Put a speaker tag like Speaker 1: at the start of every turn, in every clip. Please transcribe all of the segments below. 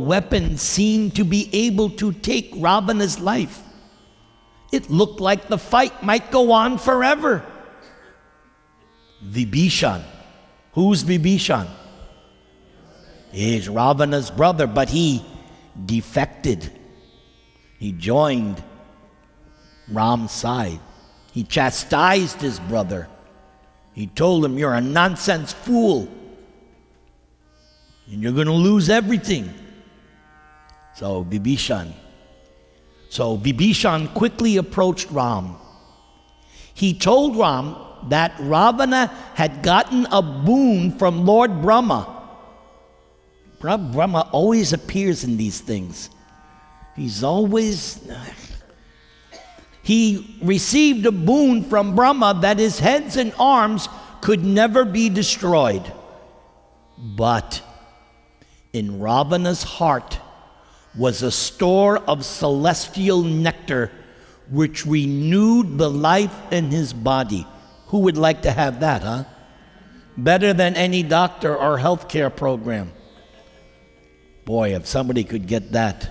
Speaker 1: weapon seemed to be able to take Ravana's life. It looked like the fight might go on forever. Vibhishan. Who's Vibhishan? He's Ravana's brother, but he defected. He joined Ram's side. He chastised his brother. He told him, "You're a nonsense fool, and you're going to lose everything." So Vibhishan quickly approached Ram. He told Ram that Ravana had gotten a boon from Lord Brahma. Brahma always appears in these things. He received a boon from Brahma that his heads and arms could never be destroyed. But in Ravana's heart was a store of celestial nectar which renewed the life in his body. Who would like to have that, huh? Better than any doctor or healthcare program. Boy, if somebody could get that.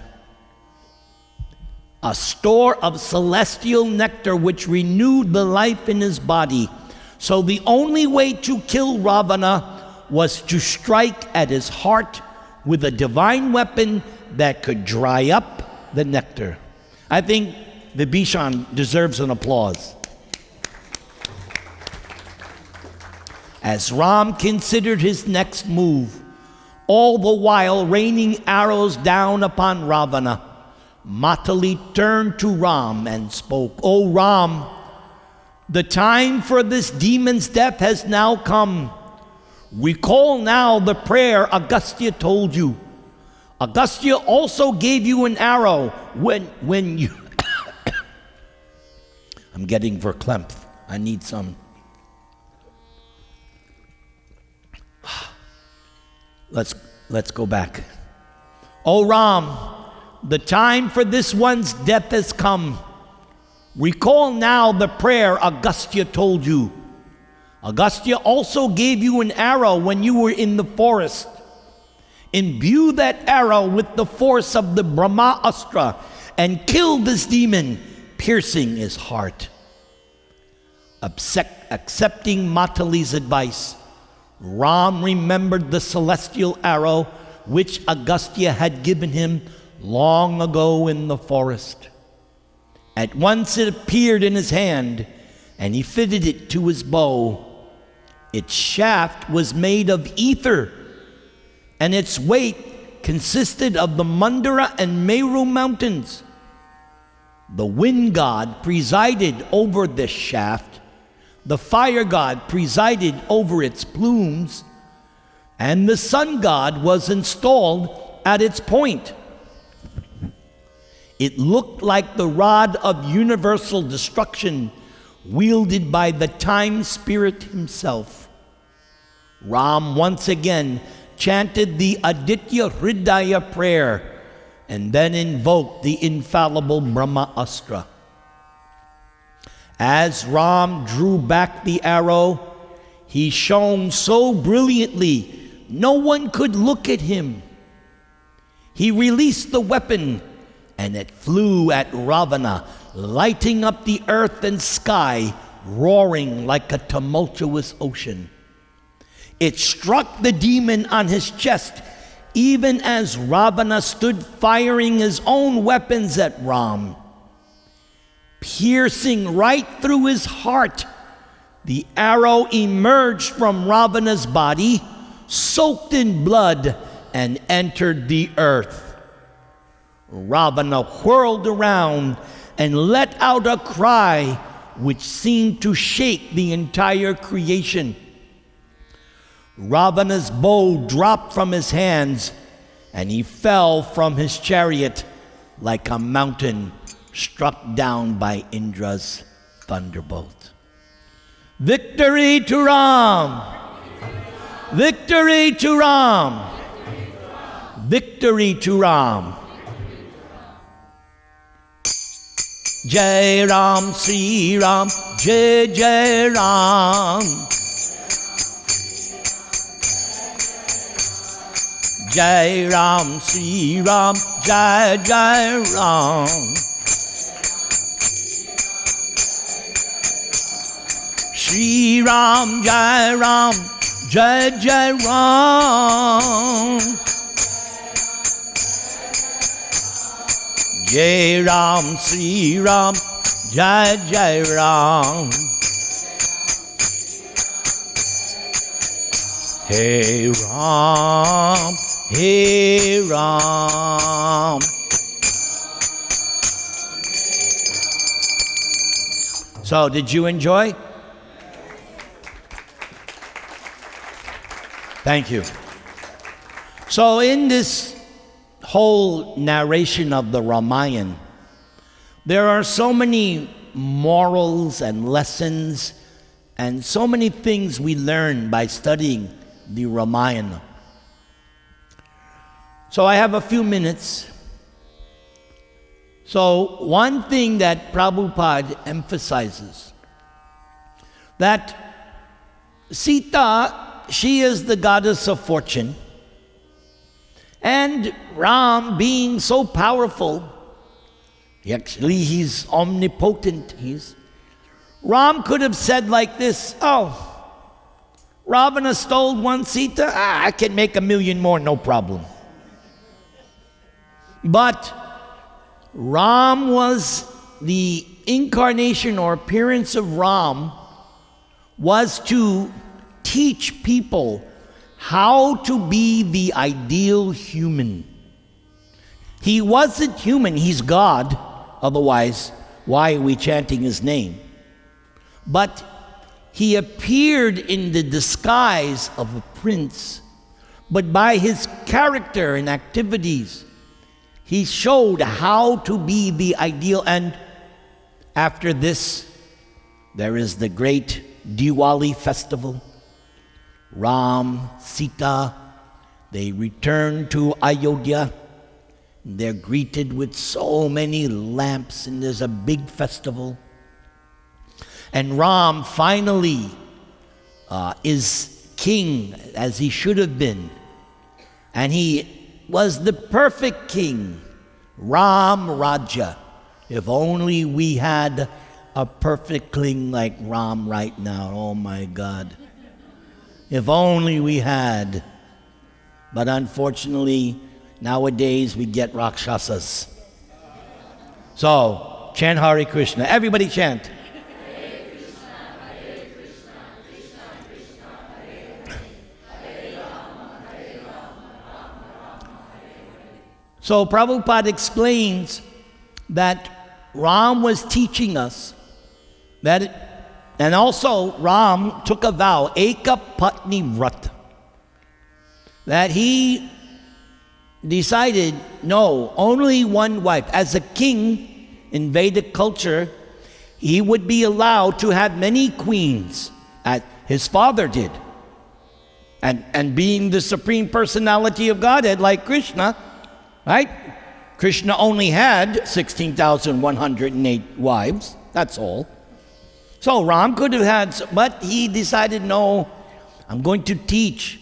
Speaker 1: A store of celestial nectar which renewed the life in his body. So the only way to kill Ravana was to strike at his heart with a divine weapon that could dry up the nectar. I think Vibhishan deserves an applause. As Ram considered his next move, all the while raining arrows down upon Ravana, Matali turned to Ram and spoke, "O Ram, the time for this demon's death has now come. Recall now the prayer Agastya told you. Agastya also gave you an arrow when you..." I'm getting verklempt. I need some. Let's go back. "O Ram, the time for this one's death has come. Recall now the prayer Agastya told you. Agastya also gave you an arrow when you were in the forest. Imbue that arrow with the force of the Brahma-astra and kill this demon, piercing his heart." Accepting Matali's advice, Ram remembered the celestial arrow which Agastya had given him long ago in the forest. At once it appeared in his hand, and he fitted it to his bow. Its shaft was made of ether, and its weight consisted of the Mandara and Meru mountains. The wind god presided over this shaft, the fire god presided over its plumes, and the sun god was installed at its point. It looked like the rod of universal destruction wielded by the time spirit himself. Ram once again chanted the Aditya Hridaya prayer and then invoked the infallible Brahma-astra. As Ram drew back the arrow, he shone so brilliantly no one could look at him. He released the weapon, and it flew at Ravana, lighting up the earth and sky, roaring like a tumultuous ocean. It struck the demon on his chest, even as Ravana stood firing his own weapons at Ram. Piercing right through his heart, the arrow emerged from Ravana's body, soaked in blood, and entered the earth. Ravana whirled around and let out a cry which seemed to shake the entire creation. Ravana's bow dropped from his hands, and he fell from his chariot like a mountain struck down by Indra's thunderbolt. Victory to Ram! Victory to Ram! Victory to Ram! Jai Ram, Sri Ram, Jai Jai Ram. Jai Ram, Sri Ram, Jai Jai Ram. Sri Ram, Jai Ram, Jai Jai Ram. Jai Ram, Sri Ram, Jai Jai Ram. Hey Ram, Hey Ram. So, did you enjoy? Thank you. So, in this whole narration of the Ramayana, there are so many morals and lessons and so many things we learn by studying the Ramayana. So I have a few minutes. So one thing that Prabhupada emphasizes, that Sita, she is the goddess of fortune, and Ram, being so powerful, he's omnipotent. Ram could have said like this, oh, Ravana stole one Sita, I can make 1,000,000 more, no problem. But Ram was the incarnation or appearance of Ram was to teach people how to be the ideal human. He wasn't human, he's God. Otherwise, why are we chanting his name? But he appeared in the disguise of a prince, but by his character and activities, he showed how to be the ideal. And after this, there is the great Diwali festival. Ram, Sita, they return to Ayodhya. They're greeted with so many lamps, and there's a big festival. And Ram finally is king, as he should have been. And he was the perfect king, Ram Raja. If only we had a perfect king like Ram right now. Oh my God. If only we had. But unfortunately, nowadays we get Rakshasas. So, chant Hare Krishna. Everybody chant. Hare Krishna, Hare Krishna, Krishna Krishna, Hare Hare Rama, Hare Rama, Rama Rama, Hare Hare. So Prabhupada explains that Ram was teaching us that, and also Ram took a vow, Eka Patni Vrat, that he decided, no, only one wife. As a king in Vedic culture, he would be allowed to have many queens, as his father did. And being the supreme personality of Godhead, like Krishna, right? Krishna only had 16,108 wives, that's all. So Ram could have had, but he decided, no, I'm going to teach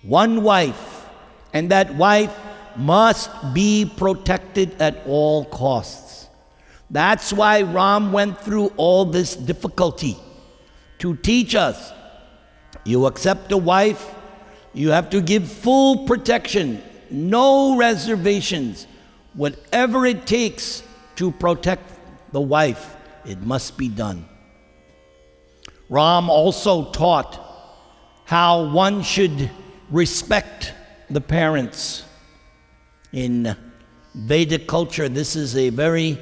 Speaker 1: one wife, and that wife must be protected at all costs. That's why Ram went through all this difficulty to teach us. You accept a wife, you have to give full protection, no reservations. Whatever it takes to protect the wife, it must be done. Ram also taught how one should respect the parents. In Vedic culture, this is a very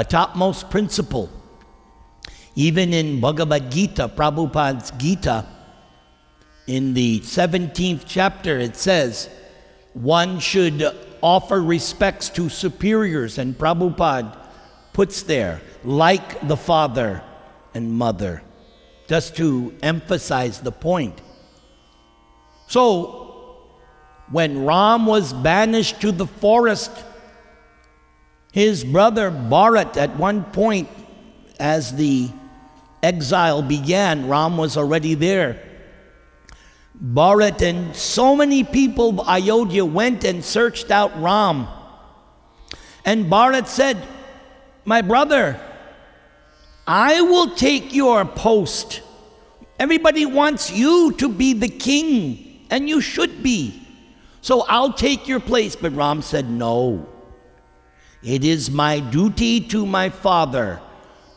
Speaker 1: topmost principle. Even in Bhagavad Gita, Prabhupada's Gita, in the 17th chapter, it says, one should offer respects to superiors, and Prabhupada puts there, like the father and mother, just to emphasize the point. So, when Ram was banished to the forest, his brother Bharat, at one point, as the exile began, Ram was already there. Bharat and so many people of Ayodhya went and searched out Ram. And Bharat said, my brother, I will take your post. Everybody wants you to be the king, and you should be. So I'll take your place. But Ram said, no. It is my duty to my father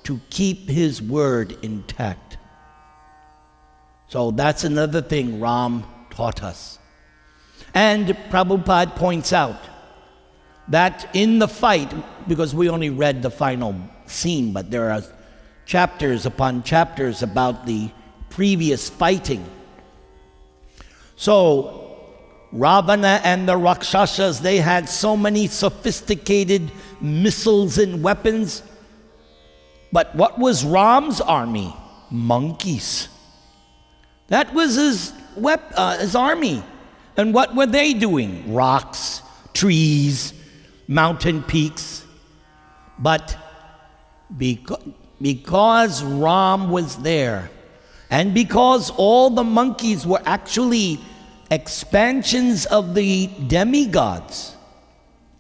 Speaker 1: to keep his word intact. So that's another thing Ram taught us. And Prabhupada points out that in the fight, because we only read the final scene, but there are chapters upon chapters about the previous fighting. So Ravana and the Rakshasas, they had so many sophisticated missiles and weapons. But what was Ram's army? Monkeys. That was his army. And what were they doing? Rocks, trees, mountain peaks. But because Ram was there, and because all the monkeys were actually expansions of the demigods,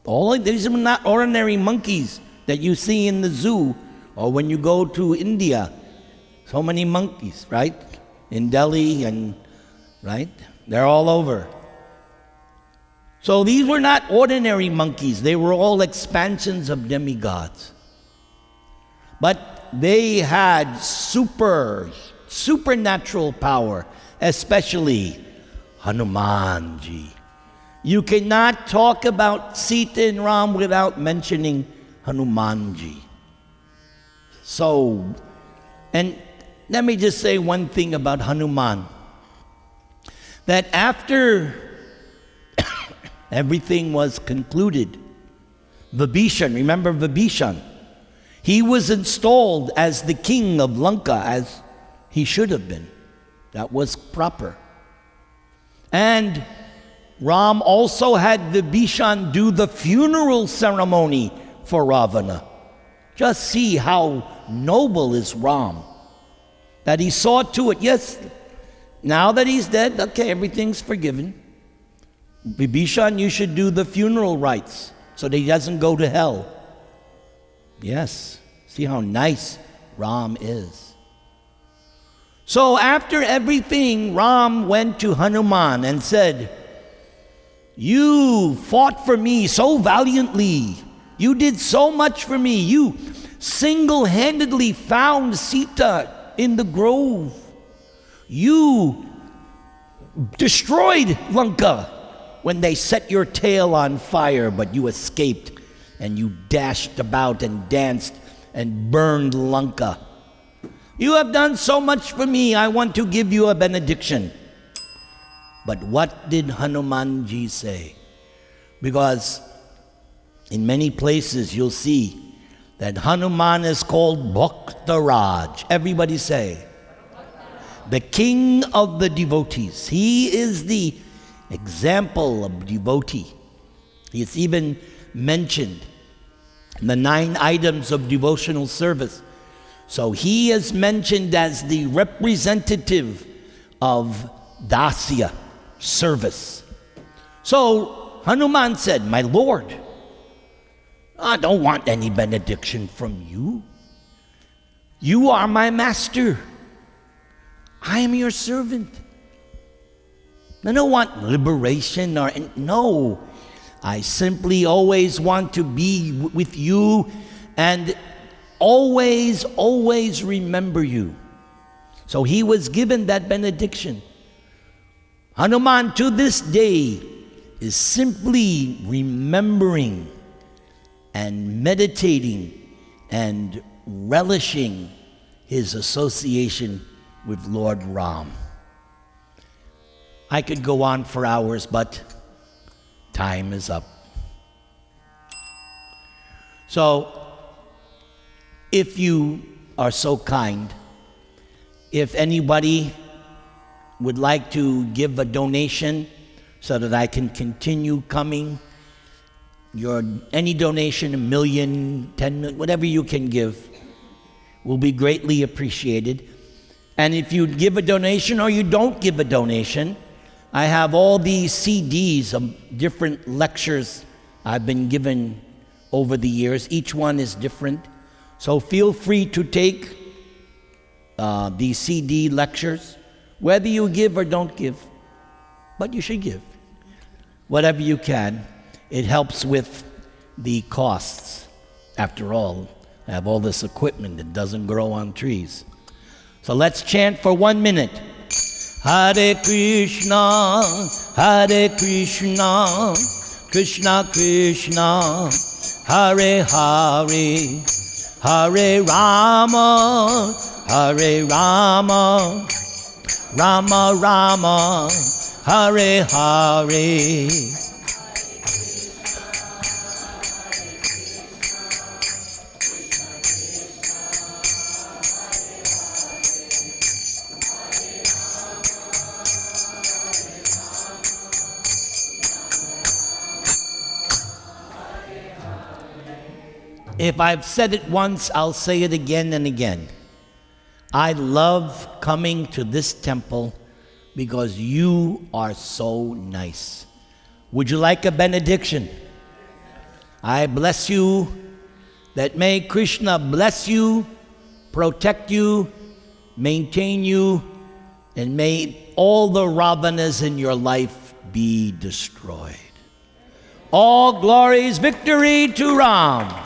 Speaker 1: these are not ordinary monkeys that you see in the zoo or when you go to India. So many monkeys, right? In Delhi and, right? They're all over. So these were not ordinary monkeys. They were all expansions of demigods. But they had supernatural power, especially Hanumanji. You cannot talk about Sita and Ram without mentioning Hanumanji. So, and let me just say one thing about Hanuman. That after everything was concluded, Vibhishan, remember Vibhishan? He was installed as the king of Lanka, as he should have been. That was proper. And Ram also had Vibhishan do the funeral ceremony for Ravana. Just see how noble is Ram. That he saw to it, yes, now that he's dead, okay, everything's forgiven. Vibhishan, you should do the funeral rites so that he doesn't go to hell. Yes, see how nice Ram is. So after everything, Ram went to Hanuman and said, you fought for me so valiantly. You did so much for me. You single-handedly found Sita in the grove. You destroyed Lanka when they set your tail on fire, but you escaped and you dashed about and danced and burned Lanka. You have done so much for me. I want to give you a benediction. But what did Hanumanji say? Because in many places you'll see that Hanuman is called Bhaktaraj. Everybody say, the king of the devotees. He is the example of devotee. He is even mentioned in the 9 items of devotional service. So he is mentioned as the representative of dasya, service. So Hanuman said, my Lord, I don't want any benediction from you. You are my master. I am your servant. I don't want liberation no. I simply always want to be with you and always remember you. So he was given that benediction. Hanuman to this day is simply remembering and meditating and relishing his association with Lord Ram. I could go on for hours, but time is up. So, if you are so kind, if anybody would like to give a donation so that I can continue coming, any donation, $1 million, $10 million, whatever you can give, will be greatly appreciated. And if you give a donation or you don't give a donation, I have all these CDs of different lectures I've been given over the years. Each one is different. So feel free to take these CD lectures, whether you give or don't give. But you should give. Whatever you can. It helps with the costs. After all, I have all this equipment that doesn't grow on trees. So let's chant for 1 minute. Hare Krishna, Krishna Krishna, Hare Hare, Hare Rama, Rama Rama, Hare Hare. If I've said it once, I'll say it again and again. I love coming to this temple because you are so nice. Would you like a benediction? I bless you, that may Krishna bless you, protect you, maintain you, and may all the Ravanas in your life be destroyed. All glories, victory to Ram.